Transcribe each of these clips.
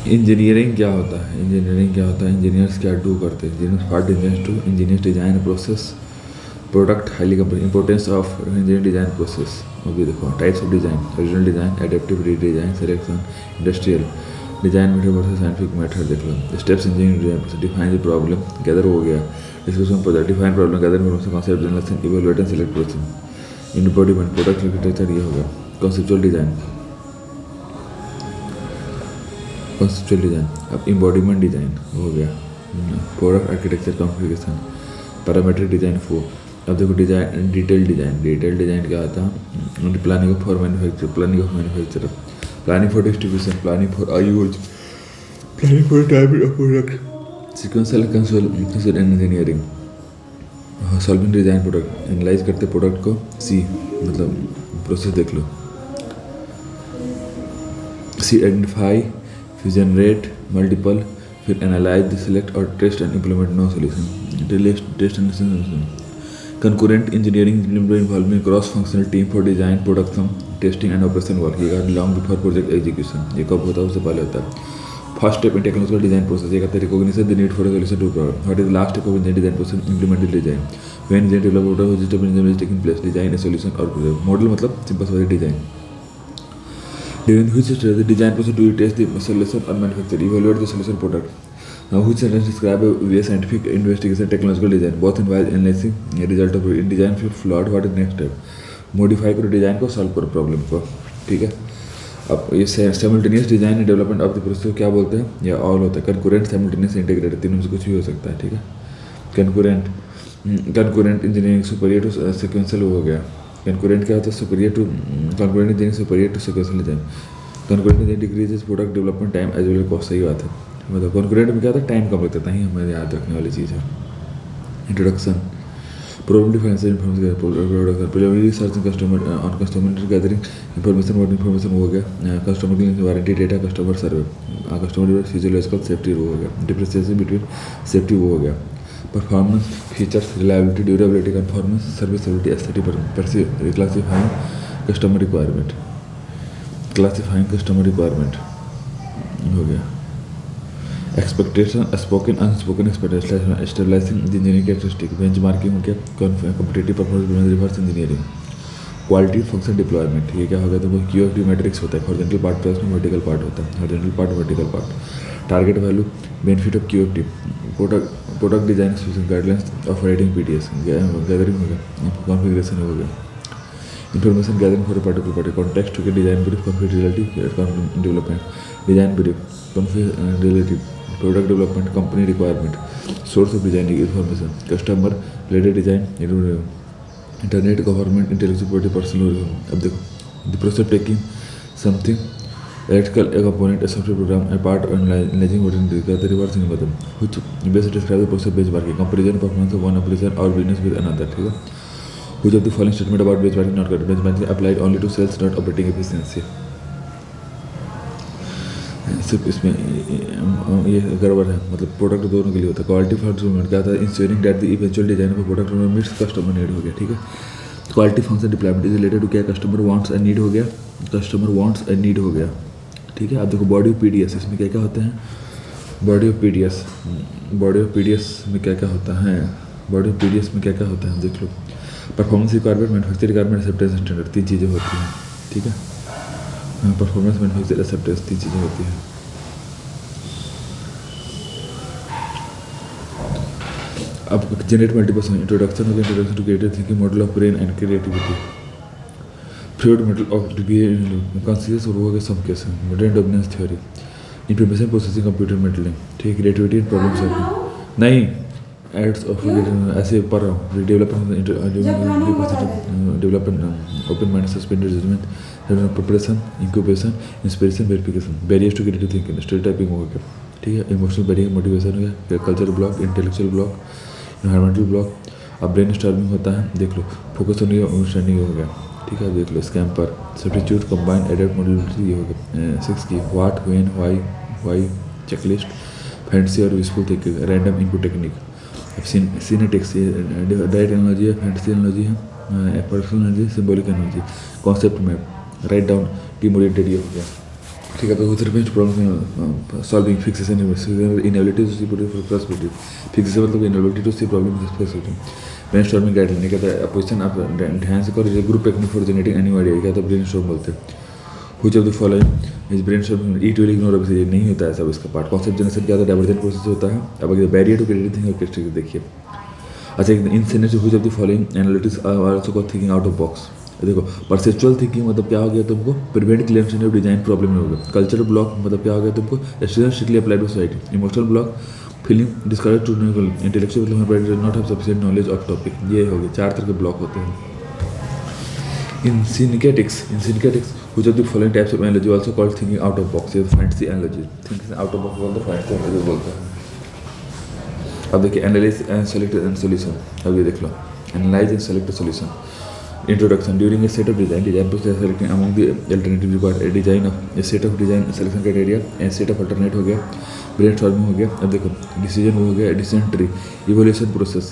Engineering क्या होता है? इंजीनियर्स क्या डू करते हैं? Engineers part engineers to engineers design process product highly company importance of engineering design process. अभी देखो types of design, original design, adaptive design, selection, industrial design method versus scientific method. देख लो steps engineering design process. Define the problem, gather हो गया, discussion project, define problem, gather information, concept generation, evaluate and select process, embodiment, product architecture ये होगा। Conceptual design, conceptual design. अब इम्बॉडीमेंट design हो गया, product architecture configuration, parametric design फो। अब देखो डिजाइन, डिटेल डिजाइन क्या आता है? Planning for manufacture, planning of manufacture, planning for distribution, planning for use, planning for timing of product, sequential console engineering, solving design product, analyze करते product को, see मतलब process देख लो, सी आइडेंटिफाई, फिर generate multiple, फिर analyze, select और test and implement no solution, test and solution. Concurrent engineering involving cross functional team for design, production, testing and operation work. ये long before project execution. ये कब होता है? उससे पहले होता है। First step in technological design process. ये कहते हैं recognition the need for a solution to problem. What is the last step of engineering design process? Implement the design. When engineer develop what step engineering taking place, design a solution और model मतलब simple सा डिजाइन। During which stage the design process do you test the solution or manufacture, evaluate the solution product. Now which sentence describe a scientific investigation, technological design, both involve analyzing a result of design फिर flawed, what is next step? Modify करो design को, solve करो problem को, ठीक है। अब ये simultaneous design and development of the process को क्या बोलते हैं? या ऑल होता है। कंकरेंट, साइमल्टेनियस, इंटीग्रेटेड, तीनों में से कुछ भी हो सकता है, ठीक है। Concurrent engineering superior to sequential हो गया। कंकरेंट क्या होता है? Superior to concurrent engineering superior to sequential design. Concurrent engineering decreases product development time as well cost. सही बात है। मतलब कंकरेंट में क्या होता है? टाइम कम लगता है, ही हमें याद रखने वाली चीज़ है। Introduction, problem defines information, preliminary search customer on customer gathering information, what information हो गया। कस्टमर की warranty data, customer survey, customer physiological safety वो हो गया। डिफरेंशिएशन बिटवीन सेफ्टी वो हो गया। Performance, features, reliability, durability, conformance, serviceability, aesthetic, classifying customer requirement, classifying customer requirement हो गया। Expectation, spoken unspoken expectation, stabilizing engineering characteristic, benchmarking हो गया, competitive performance, reverse engineering, quality function deployment. ये क्या होगा? तो वो QFD मैट्रिक्स होता है। हॉरिजॉन्टल पार्ट प्लस में वर्टिकल पार्ट होता है, horizontal part vertical part. Target value, benefit of QFD, product design specific guidelines of writing PDS, gathering हो गया, कॉन्फ़िगरेशन हो गया, information gathering for particular party, context हो गया, design brief, confidentiality development, design brief, confidentiality, product development, company requirement, source of designing information, customer related design, internet government, intellectual property, personal. अब देखो the process taking something electrical a component, a software program, a part analyzing what is the reverse algorithm, which best describe the process benchmarking, comparison performance of one application or business with another, ठीक है। Which of the following statement about benchmarking not correct? Benchmarking applied only to sales, not operating efficiency। सिर्फ इसमें ये गड़बड़ है, मतलब product दोनों के लिए होता है। क्वालिटी फंक्शन क्या था? Ensuring that the eventual design of product meets customer need हो गया, ठीक है। Quality function deployment is related to क्या? कस्टमर वांट्स एंड नीड हो गया, कस्टमर वांट्स एंड नीड हो गया, ठीक है। अब देखो बॉडी ऑफ PDS, इसमें क्या क्या होते हैं? बॉडी ऑफ PDS में क्या क्या होता है? बॉडी ऑफ PDS में क्या क्या होता है देख लो। Performance requirement, manufacture requirement, acceptance standard, 3 चीज़ें होती हैं, ठीक है। परफॉर्मेंस, मैन्युफैक्चर, एक्सेप्टेंस, 3 चीज़ें होती हैं। अब जनरेट मल्टीपल, इंट्रोडक्शन हो गया, introduction to creative thinking, model of brain and creativity, fluid model of conscious और वो सब कैसे, modern dominance theory, information processing, computer modelling, ठीक, क्रिएटिविटी एंड प्रॉब्लम सॉल्विंग। नहीं एड्स ऑफ ऐसे पढ़ रहा हूँ। Development, open mind, suspended judgement, preparation, incubation, inspiration, verification, barriers to creative thinking, stereotyping हो गया, ठीक है। इमोशनल बैरियर, मोटिवेशन हो गया, culture block, intellectual block, environmental block. अब ब्रेन स्टॉर्मिंग होता है, देख लो, फोकस होने का अंडरस्टैंडिंग हो गया, ठीक है। देख लो स्कैम पर, सब्स्टिट्यूट, कंबाइन, एडेप्ट, मॉड्यूलरिटी, ये हो गया। 6 की what, when, why, checklist, fantasy और wishful thinking, random input technique. अब सिनेटिक्स, डायरेक्ट एनालॉजी है, फैंटेसी एनालॉजी है, personal analogy, symbolic analogy, concept map, write down, team oriented, ये हो गया, ठीक है, तो उधर में problem solving fixation inability to see possibility. Fixation मतलब inability to see problem possibility. Brainstorming guideline कहता है क्वेश्चन आप ध्यान से करो, group technique for generating any idea क्या था ब्रेनस्टॉर्म बोलते हैं। Which of the following is brainstorming it will ignore of ये नहीं होता है सब इसका पार्ट। कॉन्सेप्ट जनरेशन क्या होता है, डाइवर्जेंट प्रोसेस होता है। अब अगर barrier to creative thinking orchestration देखिए। अच्छा, in scenario which of the following analytics are also called thinking out of box. देखो, परसेप्चुअल थिंकिंग मतलब क्या हो गया तुमको, prevent claims in design problem में हो गया। कल्चरल ब्लॉक मतलब क्या हो गया तुमको, restriction strictly applied to society. Emotional block, feeling discourage to intellectual मतलब not have sufficient knowledge of topic. ये हो गए 4 तरह के ब्लॉक होते हैं। In synectics which of the following types of analogy also called thinking out of box. ये fancy analogy, thinking out of box बोलते हैं, फैंसी एनालॉजी बोलते हैं। अब देखिए, analyze and select and solution. अब ये देख लो, analyse and select solution. Introduction. During a set of design process selecting among the alternatives required a design of a set of design selection criteria and set of alternate हो गया, brainstorming हो गया। अब देखो, decision हो गया, decision tree, evaluation process,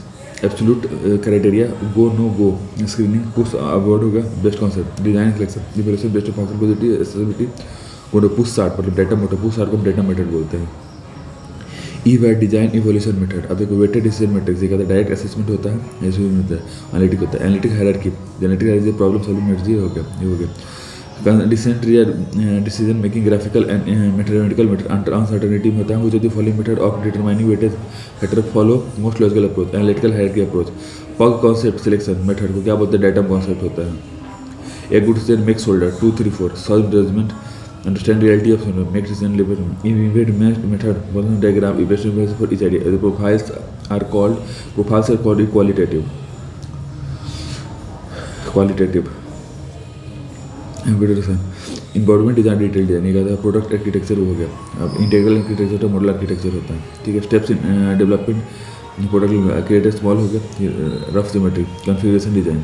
absolute criteria, go no go, screening, push avoid हो गया, best concept, design selection, evaluation based on possibility, accessibility, go to push start मतलब data method, push start को data method बोलते हैं। ई-वैट design evolution method. अब देखो, weighted decision matrix ये कहता है डायरेक्ट असेसमेंट होता है, ऐसे भी होता है, एनालिटिक होता है, analytic hierarchy, genetic hierarchy, problem solving method, ये हो गया। Decision making graphical and mathematical method uncertainty होता है। जो following method of determining weightage factor follow most logical approach, analytical hierarchy approach. Pugh concept selection method को क्या बोलते हैं, डाटा कॉन्सेप्ट होता है। A good decision make shoulder 2 3 4 solve judgement understand reality of scenario, make decision liberty. Evaluate method, one diagram, evaluation for each idea. The profiles are called qualitative. Embodiment design, detail design, ये कहता है product architecture हो गया। अब integral architecture होता है, model architecture होता है, ठीक है। Steps in development product creator small हो गया, rough geometry, configuration design,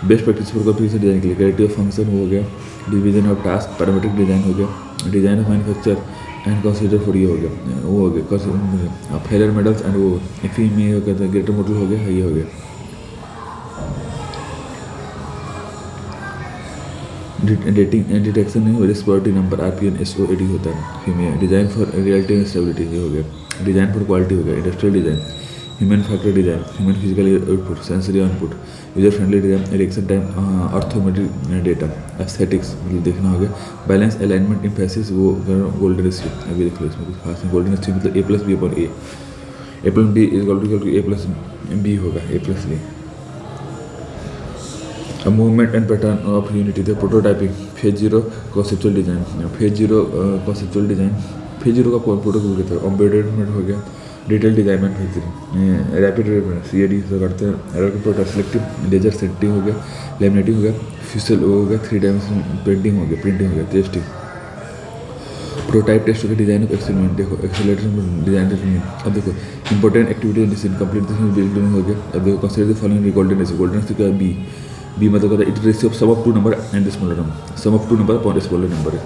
best practice for configuration design के लिए क्रिएटिव फंक्शन हो गया, division of task, parametric design हो गया, design of manufacture and consider for ये हो गया, वो हो गया फेलियर मेडल्स एंड वो इफी में हो गया, ग्रेटर मॉडल हो गया, ये हो गया। डिटेक्शन नहीं, रिस्पॉन्सिबिलिटी नंबर RPN SOAD होता है, female design for reality and stability, ये हो गया। डिजाइन फॉर क्वालिटी हो गया, industrial design, human factor design, human physical output, sensory input, user friendly design, reaction time, orthometric data, aesthetics मतलब देखना हो गया, बैलेंस अलाइनमेंट एम्फेसिस, वो गोल्डन रेशियो। अभी देख लो, इसमें कुछ खास नहीं। गोल्डन रेशियो मतलब A+B/A, A+B is equal to A+B होगा, A+B। अब movement and pattern of unity थे, prototyping, phase 0 conceptual design, phase 0 conceptual design, phase 0 का प्रोटोटाइप था, एम्बेडेड हो गया, detail design manufacturing, rapid CAD से करते हैं, error control, selective laser setting हो गया, लैमिनेटिंग हो गया, फ्यूसल हो गया, 3 डायमेंशन पेंटिंग हो गया, प्रिंटिंग हो गया, टेस्टिंग, प्रोटाइप टेस्ट हो गया, डिजाइन ऑफ एक्सपेरिमेंट, देखो एक्सेलरेटर डिजाइन। अब देखो, important activity and decision complete building हो गया। अब देखो, consider the following golden ratio क्या बी मतलब कहता है it ratio of sum of 2 number and smaller number, sum of 2 number upon smaller number है,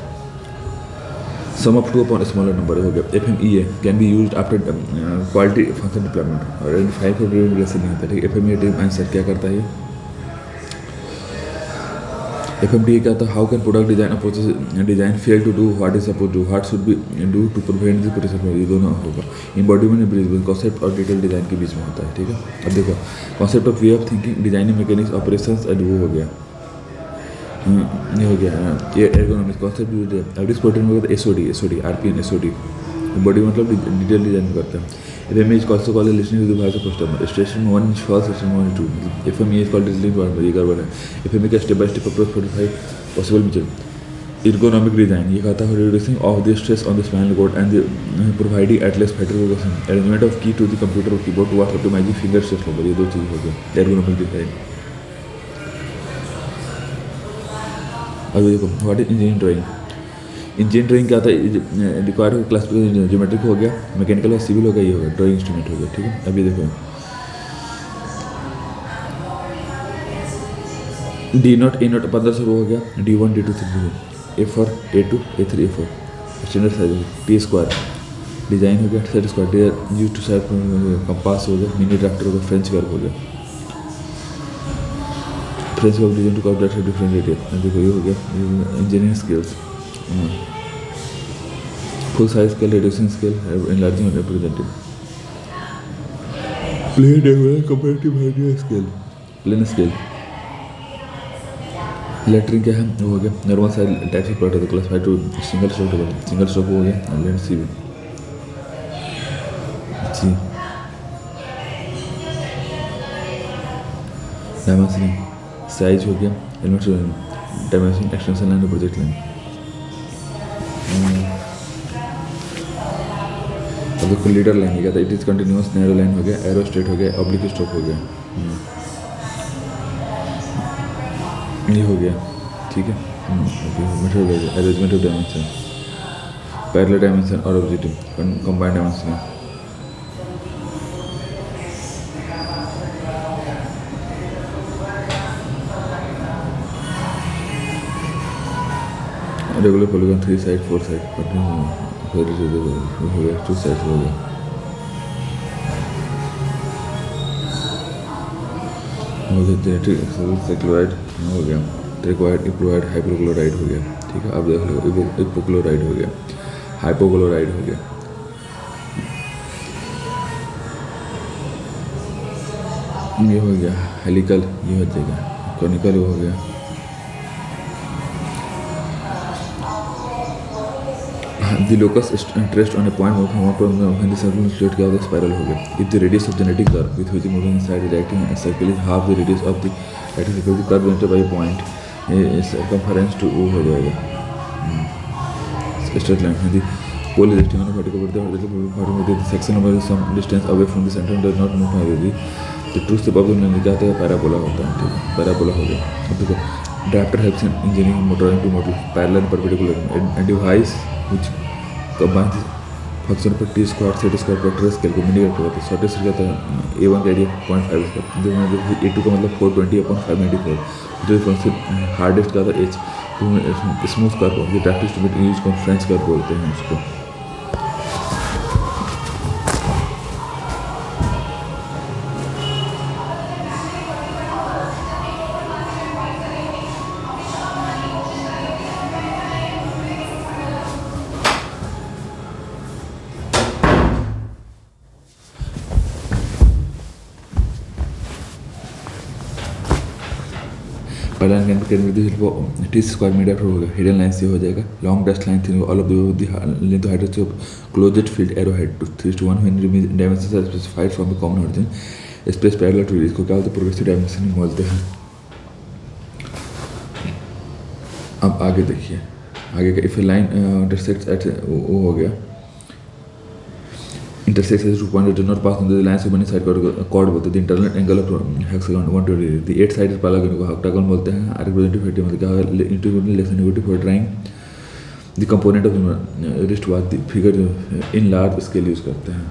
sum of 2 upon smaller number हो गया। FMEA can be used after quality function deployment और 5 को रिलेशन नहीं होता, ठीक है। FMEA टीम आंसर क्या करता है, FMDA क्या था, how can product design approaches design fail to do what is suppose do, what should be do to prevent the process, ये दोनों होगा। एम्बॉडीमेंट ब्रिज कॉन्सेप्ट और डिटेल डिजाइन के बीच में होता है, ठीक है। अब देखो, concept of way of thinking, designing mechanics, operations and वो हो गया, ये हो गया। ये एर्गोनॉमिक्स कॉन्सेप्ट, अब डिस्पोर्टिंग में SOD RPN SOD, बॉडी मतलब डिटेल डिजाइन करता है। FMEA is also called listening to the voice of customer, station 1 is false, station 1 is true, FMEA is called listening to ये गड़बड़ है। FMEA का step by step approach 45 possible method. Ergonomic design ये कहता है reducing of the stress on the spinal cord and providing at least better arrangement of key to the computer और keyboard to optimizing finger stress level, ये 2 चीज़ हो गया ergonomic design. अब देखो, what is engineering drawing, engineering drawing क्या आता है, रिक्वायर्ड क्लासिफिकेशन ज्योमेट्रिक हो गया, मैकेनिकल और सिविल हो गया, ये हो गया ड्राइंग इंस्ट्रूमेंट हो गया, ठीक है। अभी देखो, D0 A0 15 से वो हो गया, D1 D2 3 A4 A2 A3 A4 standard size T square, design हो गया, set square use two side, compass हो गया, मिनी ड्राफ्टर हो गया, फ्रेंच कर्व हो गया, French curve design to calculate different area, देखो ये हो गया engineering skills. full size scale, reducing scale, enlarging and representing. Plain regular comparative hardware scale, plain scale. Lettering क्या है वो हो गया normal size types of product classified to single stroke हो गया लेट सी जी डायमेंशनिंग साइज हो गया एलिमेंट डायमेंशन एक्सटेंशन लाइन और प्रोजेक्ट लाइन अब देखो लीडर लाइन क्या था it is continuous narrow line हो गया एरो स्ट्रेट हो गया ऑब्लिक स्ट्रोक हो गया ये हो गया ठीक है arrangement of dimension parallel dimension और objective combined dimension regular polygon 3 side 4 side हो गया 2 साइड हो गया जेनेटिक साइक्लोराइड हो गया ट्रिक्वाइड इप्रोवाइड हाइपोक्लोराइड हो गया ठीक है अब देख लो इपोक्लोराइड हो गया हाइपोक्लोराइड हो गया ये हो गया हेलिकल ये हो जाएगा कॉनिकल हो गया The locus is traced on a point when the circle straight क्या होता है spiral हो गया. If the radius of genetic curve with which moving inside the acting circle is half the radius of the acting circle, the curve entered by a point circumference to O हो जाएगा. Straight line. The pole is extended vertical the section over some distance away from the center does not move parallelly. The true shape of the line क्या होता है parabola होता है ठीक है parabola हो गया. अब देखो drafter helps in engineering motor into model parallel perpendicular and device which combines function पर T square set square vector scale को मिनिमेट करते हैं शॉर्टेस्ट क्या होता है A1 का एरिया 0.5 का A2 का मतलब 420/594 जो फंक्शन हार्डेस्ट का था H स्मूथ कर्व जो डायरेक्ट एस्टिमेट यूज को फ्रेंच कर्व बोलते हैं उसको पहला टी स्क्वायर मीडिया हो गया हिडन लाइन से हो जाएगा लॉन्ग डस्ट लाइन थी all of the length height of closed field arrow head to 3:1 when dimensions are specified from the common origin space parallel to इसको क्या बोलते हैं प्रोग्रेसिव डायमेंशनिंग बोलते हैं अब आगे देखिए आगे का if a line intersects at वो हो गया intersects as 2 points do not pass under the lines of many side chord बोलते हैं the internal angle of hexagon 120 degree the 8 sided parallelogram को octagon बोलते हैं representative मतलब क्या है integral less negative for drawing the component of the wrist watch the figure in large scale use करते हैं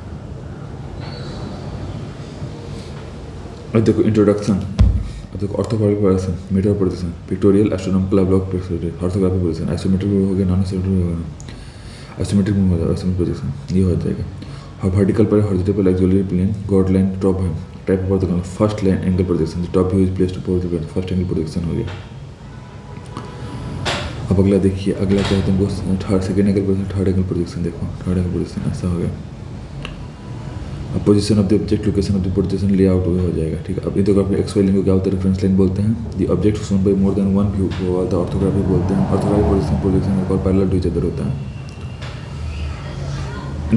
अब देखो इंट्रोडक्शन अब देखो orthographic projection meter projection pictorial astronomical block projection orthographic projection isometric हो गया नॉन आइसोमेट्रिक हो गया आइसोमेट्रिक हो गया आइसोमेट्रिक प्रोजेक्शन ये हो जाएगा और वर्टिकल पर horizontal auxiliary plane god line top है type of the first line angle projection the top view is placed above the first angle projection हो गया अब अगला देखिए अगला क्या है तुमको third second angle projection third angle projection देखो थर्ड एंगल प्रोजेक्शन ऐसा हो गया अब position of the object location of the projection layout हो जाएगा ठीक है अब इथोग्राफी एक्स वाई लाइन को क्या होता है रेफरेंस लाइन बोलते हैं the object shown by more than one view को होता है ऑर्थोग्राफी बोलते हैं ऑर्थोग्राफी प्रोजेक्शन और पैरेलल टू ईच अदर होता है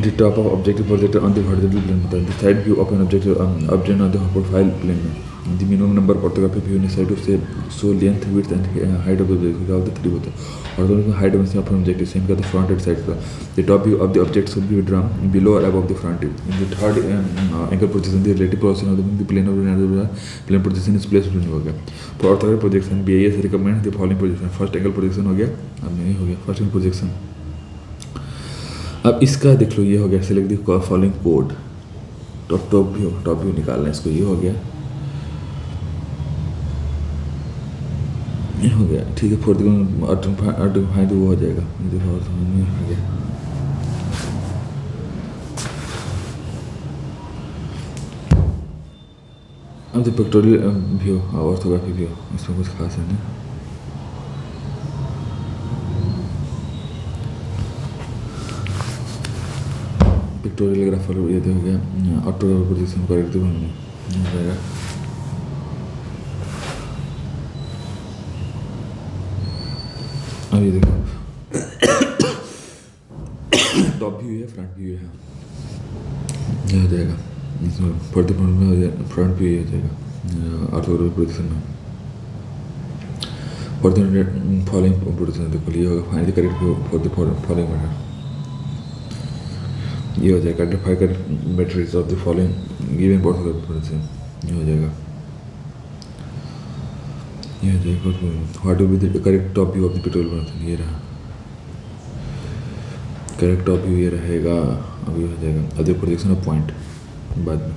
the top of objective projected on the horizontal plane होता है the side view of an object object on the profile plane में the minimum number of orthographic view necessary to say so length width and height of the object क्या होता है 3 होता है orthographic height of an object same का the front and side का the top view of the object should be drawn below or above the front view in the third angle projection the relative position of the plane of the plane projection is placed between हो गया for orthographic projection BIS recommend the following projection first angle projection हो गया अब नहीं हो गया first angle projection अब इसका देख लो ये हो गया select the following code top view निकालना है इसको ये हो गया ये हो गया ठीक है फोर्थ फाइंड वो हो जाएगा देखो हो गया अब the pictorial view orthography view इसमें कुछ खास है ना पिक्टोरियल ग्राफ वाला ये तो हो गया। ऑटो पोजीशन करेक्ट हो जाएगा। अब ये देखो टॉप व्यू है, फ्रंट व्यू है, ये हो जाएगा इसमें फोर्थ पॉइंट में हो जाएगा, फ्रंट व्यू हो जाएगा ऑर्थोग्राफिक पोजीशन में। फॉर द फॉलोइंग पोजीशन देखो ये होगा finally correct for the following matter, ये हो जाएगा identify correct matrix of the following given orthographic position, ये हो जाएगा। ये हो जाएगा what will be the correct top view of the pictorial position, ये रहा करेक्ट टॉप व्यू, ये रहेगा। अभी हो जाएगा अदर प्रोजेक्शन ऑफ पॉइंट बाद में।